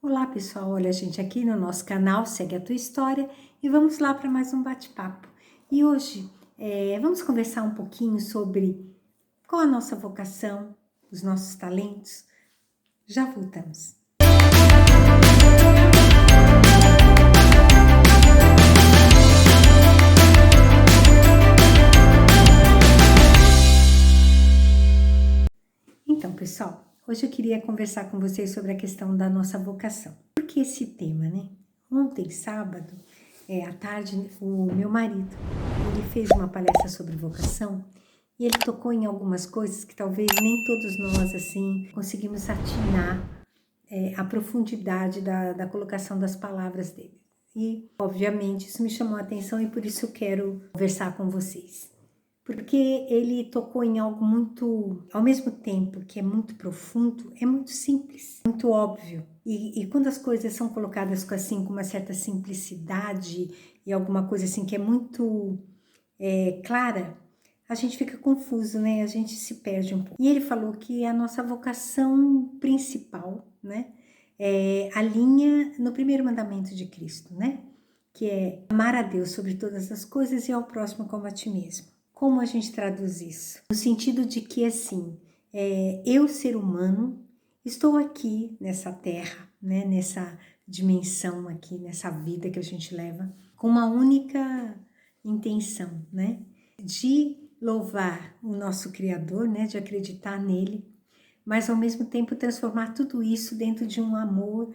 Olá pessoal, olha a gente aqui no nosso canal Segue a Tua História e vamos lá para mais um bate-papo. E hoje vamos conversar um pouquinho sobre qual a nossa vocação, os nossos talentos. Já voltamos. Então pessoal, hoje eu queria conversar com vocês sobre a questão da nossa vocação. Por que esse tema, né? Ontem, sábado, à tarde, o meu marido, ele fez uma palestra sobre vocação e ele tocou em algumas coisas que talvez nem todos nós, assim, conseguimos atinar a profundidade da colocação das palavras dele. E, obviamente, isso me chamou a atenção e por isso eu quero conversar com vocês. Porque ele tocou em algo muito, ao mesmo tempo que é muito profundo, é muito simples, muito óbvio. E quando as coisas são colocadas assim, com uma certa simplicidade e alguma coisa assim que é muito clara, a gente fica confuso, né? A gente se perde um pouco. E ele falou que a nossa vocação principal, né? Alinha no primeiro mandamento de Cristo, né? Que é amar a Deus sobre todas as coisas e ao próximo como a ti mesmo. Como a gente traduz isso? No sentido de que, assim, eu, ser humano, estou aqui nessa terra, né, nessa dimensão aqui, nessa vida que a gente leva, com uma única intenção, né, de louvar o nosso Criador, né, de acreditar nele, mas ao mesmo tempo transformar tudo isso dentro de um amor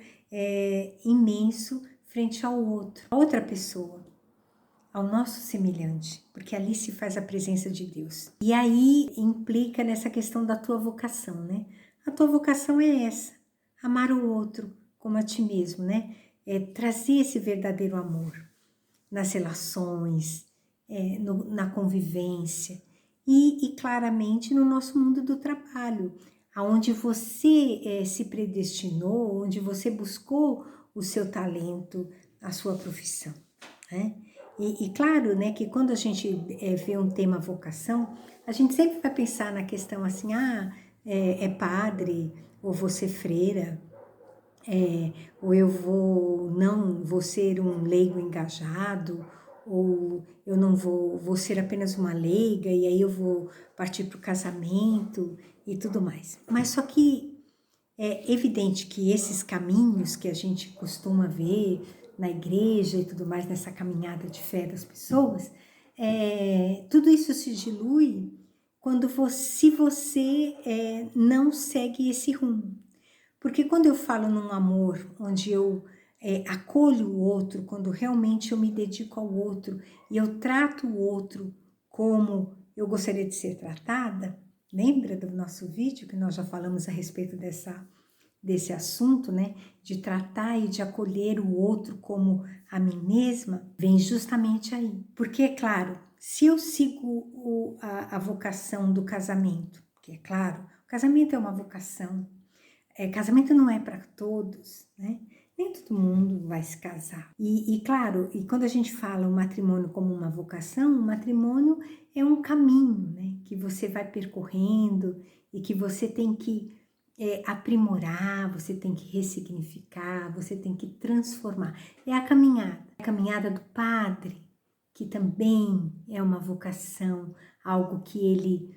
imenso frente ao outro, a outra pessoa, ao nosso semelhante, porque ali se faz a presença de Deus. E aí implica nessa questão da tua vocação, né? A tua vocação é essa, amar o outro como a ti mesmo, né? Trazer esse verdadeiro amor nas relações, na convivência e claramente no nosso mundo do trabalho, aonde você se predestinou, onde você buscou o seu talento, a sua profissão, né? E claro, né, que quando a gente vê um tema vocação, a gente sempre vai pensar na questão assim, é padre, ou vou ser freira, ou eu não vou ser um leigo engajado, ou eu não vou ser apenas uma leiga, e aí eu vou partir para o casamento e tudo mais. Mas só que é evidente que esses caminhos que a gente costuma ver na igreja e tudo mais, nessa caminhada de fé das pessoas, tudo isso se dilui se você não segue esse rumo. Porque quando eu falo num amor, onde eu acolho o outro, quando realmente eu me dedico ao outro e eu trato o outro como eu gostaria de ser tratada, lembra do nosso vídeo que nós já falamos a respeito desse assunto, né? De tratar e de acolher o outro como a mim mesma, vem justamente aí. Porque, é claro, se eu sigo a vocação do casamento, que é claro, o casamento é uma vocação, casamento não é para todos, né? Nem todo mundo vai se casar. E claro, e quando a gente fala o matrimônio como uma vocação, o matrimônio é um caminho, né? Que você vai percorrendo e que você tem que aprimorar, você tem que ressignificar, você tem que transformar. É a caminhada do padre, que também é uma vocação, algo que ele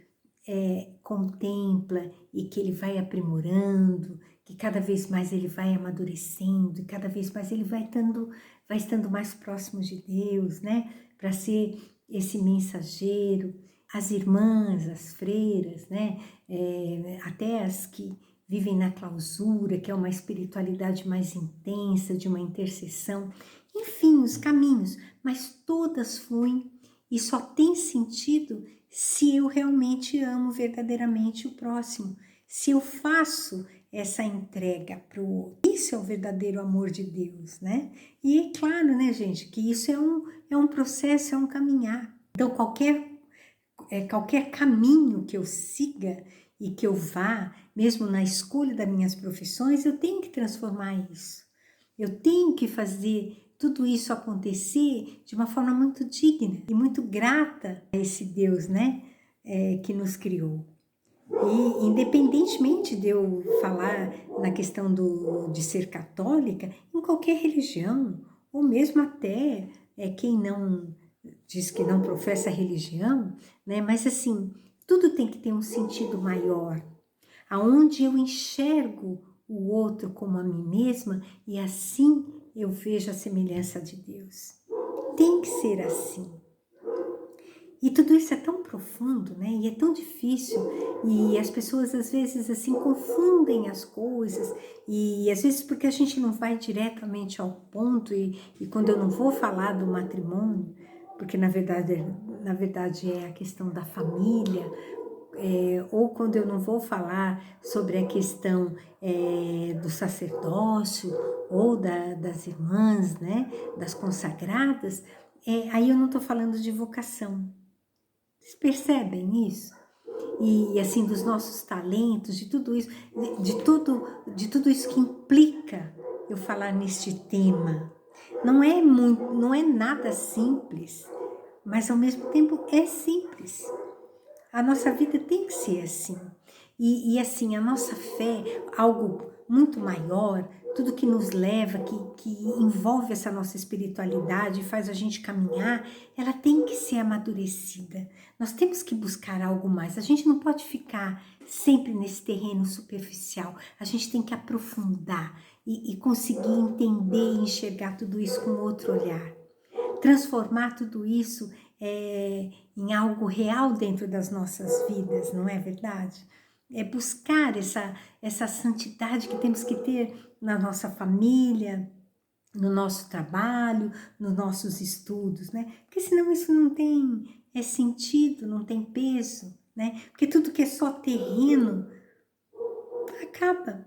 contempla e que ele vai aprimorando, que cada vez mais ele vai amadurecendo e cada vez mais ele vai estando mais próximo de Deus, né? Para ser esse mensageiro. As irmãs, as freiras, né? Até as que vivem na clausura, que é uma espiritualidade mais intensa, de uma intercessão. Enfim, os caminhos, mas todas fluem e só tem sentido se eu realmente amo verdadeiramente o próximo, se eu faço essa entrega para o outro. Isso é o verdadeiro amor de Deus, né? E é claro, né, gente, que isso é um processo, é um caminhar. Então, qualquer caminho que eu siga e que eu vá, mesmo na escolha das minhas profissões, eu tenho que transformar isso. Eu tenho que fazer tudo isso acontecer de uma forma muito digna e muito grata a esse Deus, né, que nos criou. E independentemente de eu falar na questão de ser católica, em qualquer religião, ou mesmo até quem não diz que não professa religião, né? Mas assim, tudo tem que ter um sentido maior, aonde eu enxergo o outro como a mim mesma e assim eu vejo a semelhança de Deus. Tem que ser assim. E tudo isso é tão profundo, né? E é tão difícil. E as pessoas às vezes assim confundem as coisas. E às vezes porque a gente não vai diretamente ao ponto. E quando eu não vou falar do matrimônio, porque na verdade é a questão da família, ou quando eu não vou falar sobre a questão do sacerdócio ou das irmãs, né? Das consagradas, aí eu não estou falando de vocação. Vocês percebem isso? E assim, dos nossos talentos, de tudo isso, de tudo isso que implica eu falar neste tema. Não é nada simples, mas ao mesmo tempo é simples. A nossa vida tem que ser assim. E assim, a nossa fé, algo muito maior, tudo que nos leva, que envolve essa nossa espiritualidade, faz a gente caminhar, ela tem que ser amadurecida. Nós temos que buscar algo mais. A gente não pode ficar sempre nesse terreno superficial. A gente tem que aprofundar e conseguir entender e enxergar tudo isso com outro olhar. Transformar tudo isso em algo real dentro das nossas vidas, não é verdade? É buscar essa santidade que temos que ter na nossa família, no nosso trabalho, nos nossos estudos, né? Porque senão isso não tem sentido, não tem peso, né? Porque tudo que é só terreno acaba,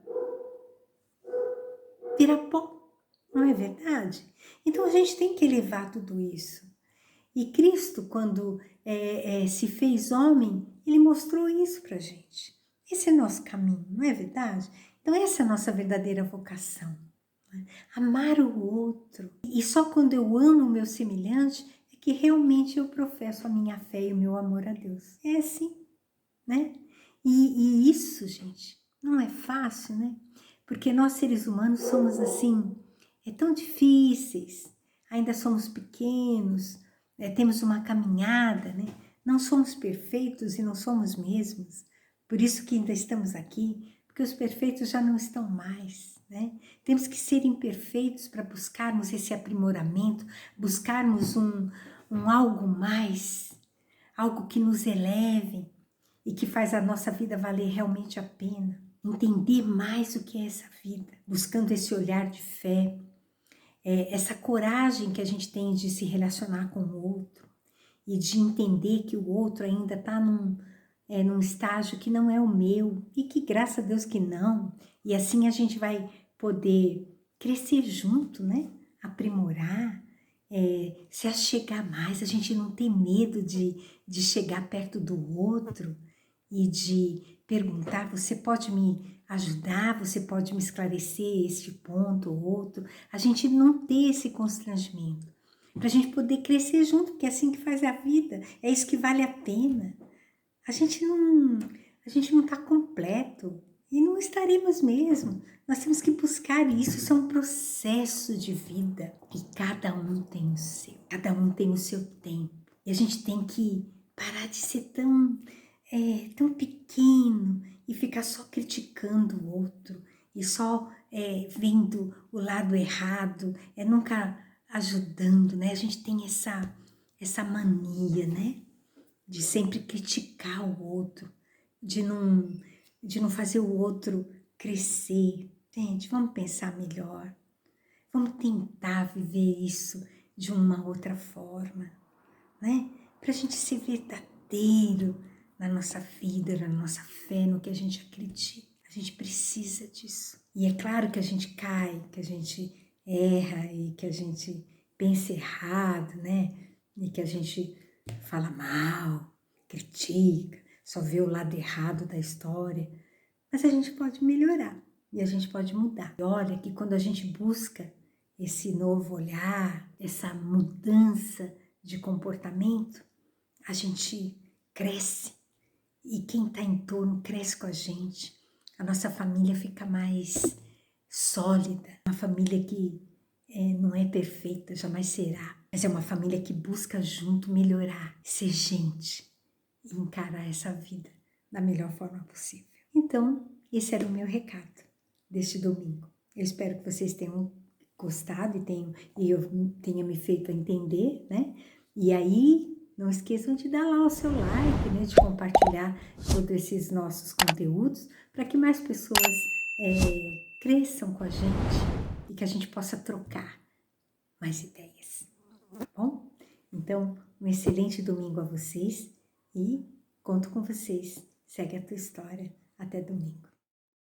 vira pó, não é verdade? Então a gente tem que elevar tudo isso. E Cristo, quando se fez homem, ele mostrou isso pra gente. Esse é nosso caminho, não é verdade? Então essa é a nossa verdadeira vocação. Né? Amar o outro. E só quando eu amo o meu semelhante é que realmente eu professo a minha fé e o meu amor a Deus. É assim, né? E isso, gente, não é fácil, né? Porque nós seres humanos somos assim, tão difíceis, ainda somos pequenos, temos uma caminhada, né? Não somos perfeitos e não somos mesmos. Por isso que ainda estamos aqui, porque os perfeitos já não estão mais, né? Temos que ser imperfeitos para buscarmos esse aprimoramento, buscarmos um algo mais, algo que nos eleve e que faz a nossa vida valer realmente a pena. Entender mais o que é essa vida, buscando esse olhar de fé, essa coragem que a gente tem de se relacionar com o outro e de entender que o outro ainda está num estágio que não é o meu e que graças a Deus que não. E assim a gente vai poder crescer junto, né? Aprimorar, se achegar mais, a gente não ter medo de chegar perto do outro e de perguntar, você pode me ajudar, você pode me esclarecer este ponto ou outro, a gente não ter esse constrangimento, para a gente poder crescer junto, porque é assim que faz a vida, é isso que vale a pena. A gente não está completo e não estaremos mesmo. Nós temos que buscar isso, isso é um processo de vida e cada um tem o seu, cada um tem o seu tempo. E a gente tem que parar de ser tão pequeno e ficar só criticando o outro e só vendo o lado errado, nunca ajudando, né? A gente tem essa mania, né? De sempre criticar o outro, de não fazer o outro crescer. Gente, vamos pensar melhor. Vamos tentar viver isso de uma outra forma, né? Para a gente ser verdadeiro na nossa vida, na nossa fé, no que a gente acredita. A gente precisa disso. E é claro que a gente cai, que a gente erra e que a gente pensa errado, né? E que a gente fala mal, critica, só vê o lado errado da história. Mas a gente pode melhorar e a gente pode mudar. E olha que quando a gente busca esse novo olhar, essa mudança de comportamento, a gente cresce e quem está em torno cresce com a gente. A nossa família fica mais sólida. Uma família que não é perfeita, jamais será. Mas é uma família que busca junto melhorar, ser gente e encarar essa vida da melhor forma possível. Então, esse era o meu recado deste domingo. Eu espero que vocês tenham gostado e eu tenha me feito entender, né? E aí, não esqueçam de dar lá o seu like, né? De compartilhar todos esses nossos conteúdos para que mais pessoas cresçam com a gente e que a gente possa trocar mais ideias, tá bom? Então, um excelente domingo a vocês e conto com vocês. Segue a tua história. Até domingo.